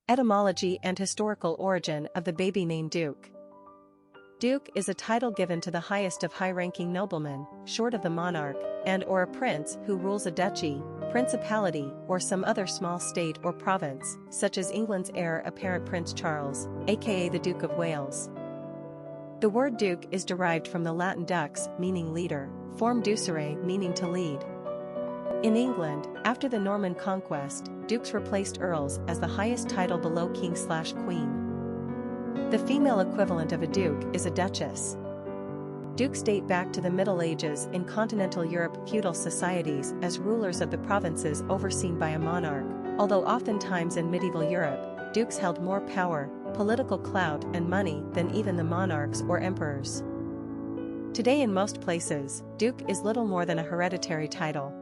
Etymology and historical origin of the baby name Duke. Duke is a title given to the highest of high-ranking noblemen, short of the monarch, and/or a prince who rules a duchy, principality, or some other small state or province, such as England's heir apparent Prince Charles, aka the Duke of Wales. The word duke is derived from the Latin dux, meaning leader, form ducere, meaning to lead. In England, after the Norman conquest, dukes replaced earls as the highest title below king/queen. The female equivalent of a duke is a duchess. Dukes date back to the Middle Ages in continental Europe feudal societies as rulers of the provinces overseen by a monarch, although oftentimes in medieval Europe, dukes held more power, political clout and money than even the monarchs or emperors. Today in most places, duke is little more than a hereditary title.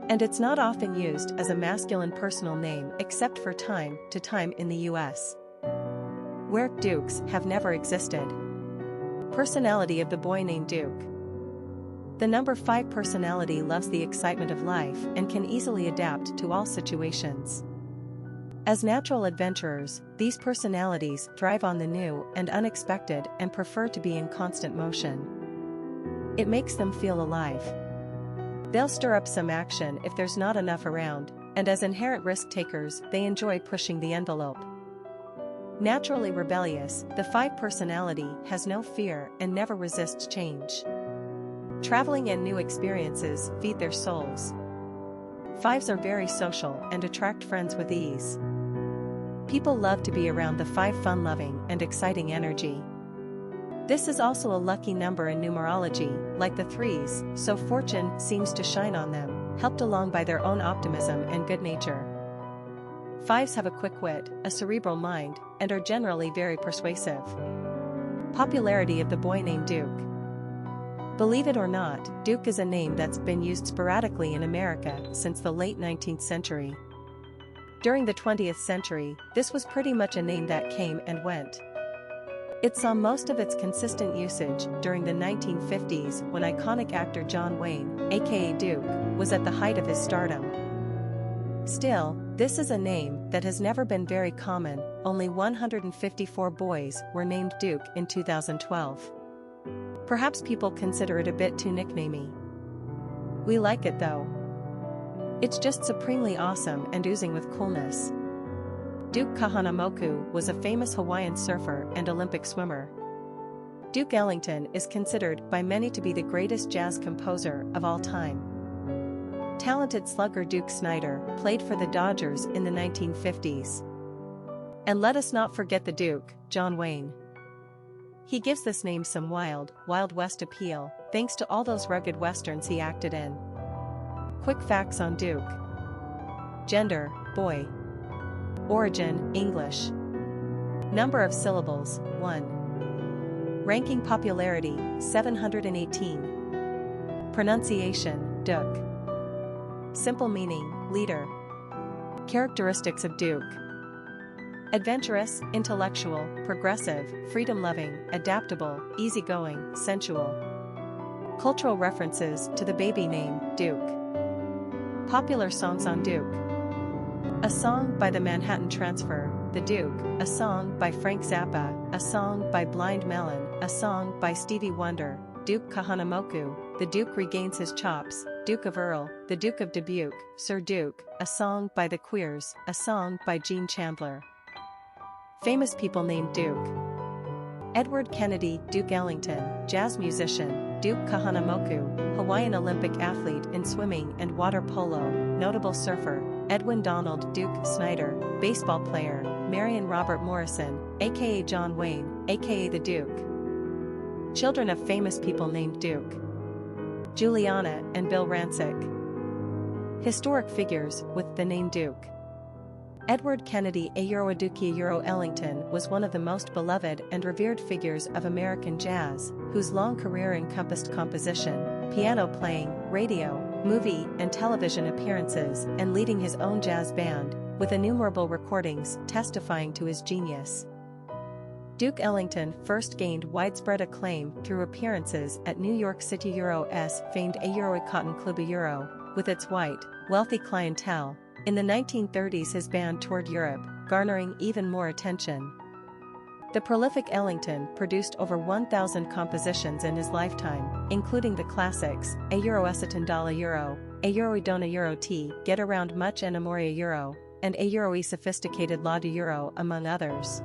And it's not often used as a masculine personal name except for time to time in the US, where dukes have never existed. Personality of the boy named Duke. The number 5 personality loves the excitement of life and can easily adapt to all situations. As natural adventurers, these personalities thrive on the new and unexpected and prefer to be in constant motion. It makes them feel alive. They'll stir up some action if there's not enough around, and as inherent risk-takers, they enjoy pushing the envelope. Naturally rebellious, the 5 personality has no fear and never resists change. Traveling and new experiences feed their souls. 5s are very social and attract friends with ease. People love to be around the 5 fun-loving and exciting energy. This is also a lucky number in numerology, like the 3s, so fortune seems to shine on them, helped along by their own optimism and good nature. 5s have a quick wit, a cerebral mind, and are generally very persuasive. Popularity of the boy named Duke. Believe it or not, Duke is a name that's been used sporadically in America since the late 19th century. During the 20th century, this was pretty much a name that came and went. It saw most of its consistent usage during the 1950s when iconic actor John Wayne, aka Duke, was at the height of his stardom. Still, this is a name that has never been very common. Only 154 boys were named Duke in 2012. Perhaps people consider it a bit too nicknamey. We like it though. It's just supremely awesome and oozing with coolness. Duke Kahanamoku was a famous Hawaiian surfer and Olympic swimmer. Duke Ellington is considered by many to be the greatest jazz composer of all time. Talented slugger Duke Snider played for the Dodgers in the 1950s. And let us not forget the Duke, John Wayne. He gives this name some wild, Wild West appeal, thanks to all those rugged westerns he acted in. Quick facts on Duke. Gender, boy. Origin, English. Number of syllables, 1. Ranking popularity, 718. Pronunciation, Duke. Simple meaning, leader. Characteristics of Duke. Adventurous, intellectual, progressive, freedom-loving, adaptable, easygoing, sensual. Cultural references to the baby name, Duke. Popular songs on Duke. A song by the Manhattan Transfer, The Duke, a song by Frank Zappa, a song by Blind Melon, a song by Stevie Wonder, Duke Kahanamoku, The Duke Regains His Chops, Duke of Earl, The Duke of Dubuque, Sir Duke, a song by The Queers, a song by Gene Chandler. Famous people named Duke. Edward Kennedy, Duke Ellington, jazz musician, Duke Kahanamoku, Hawaiian Olympic athlete in swimming and water polo, notable surfer, Edwin Donald Duke Snider, baseball player, Marion Robert Morrison, aka John Wayne, aka the Duke. Children of famous people named Duke. Juliana and Bill Rancic. Historic figures with the name Duke. Edward Kennedy Ducey Ellington was one of the most beloved and revered figures of American jazz, whose long career encompassed composition, piano playing, radio, movie and television appearances, and leading his own jazz band, with innumerable recordings testifying to his genius. Duke Ellington first gained widespread acclaim through appearances at New York City's famed Cotton Club with its white, wealthy clientele. In the 1930s his band toured Europe, garnering even more attention. The prolific Ellington produced over 1,000 compositions in his lifetime, including the classics, A Euro Esiton Dalla Euro, A Euro Dona Euro T, Get Around Much and Amoria Euro, and A Euro E Sophisticated La de Euro, among others.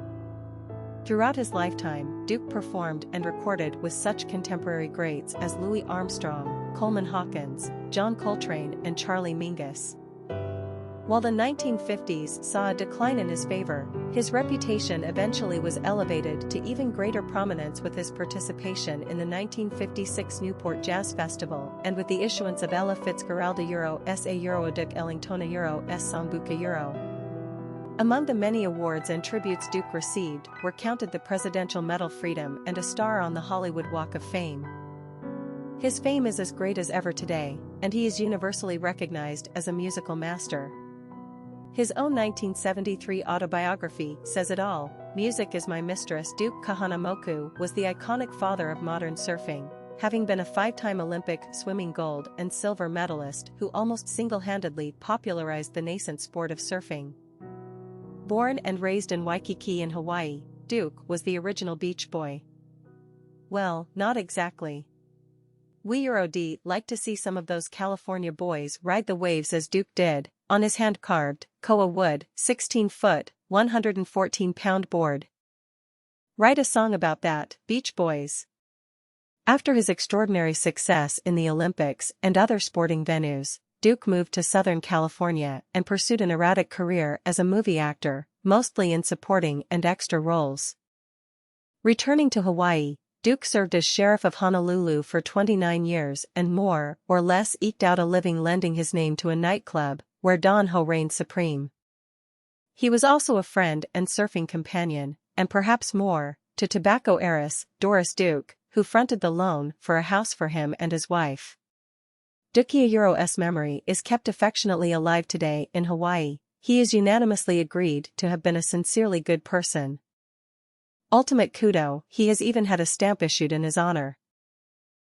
Throughout his lifetime, Duke performed and recorded with such contemporary greats as Louis Armstrong, Coleman Hawkins, John Coltrane and Charlie Mingus. While the 1950s saw a decline in his favor, his reputation eventually was elevated to even greater prominence with his participation in the 1956 Newport Jazz Festival and with the issuance of Ella Fitzgeralda Euro S.A. Euro Duc Ellingtona Euro S. Sambuca Euro. Among the many awards and tributes Duke received were counted the Presidential Medal Freedom and a star on the Hollywood Walk of Fame. His fame is as great as ever today, and he is universally recognized as a musical master. His own 1973 autobiography says it all, "Music is my mistress." Duke Kahanamoku was the iconic father of modern surfing, having been a 5-time Olympic swimming gold and silver medalist who almost single-handedly popularized the nascent sport of surfing. Born and raised in Waikiki in Hawaii, Duke was the original beach boy. Well, not exactly. We Eurod like to see some of those California boys ride the waves as Duke did, on his hand-carved, koa wood, 16-foot, 114-pound board. Write a song about that, Beach Boys. After his extraordinary success in the Olympics and other sporting venues, Duke moved to Southern California and pursued an erratic career as a movie actor, mostly in supporting and extra roles. Returning to Hawaii, Duke served as sheriff of Honolulu for 29 years and more or less eked out a living lending his name to a nightclub, where Don Ho reigned supreme. He was also a friend and surfing companion, and perhaps more, to tobacco heiress, Doris Duke, who fronted the loan for a house for him and his wife. Ducey Euro's memory is kept affectionately alive today in Hawaii. He is unanimously agreed to have been a sincerely good person. Ultimate kudo, he has even had a stamp issued in his honor.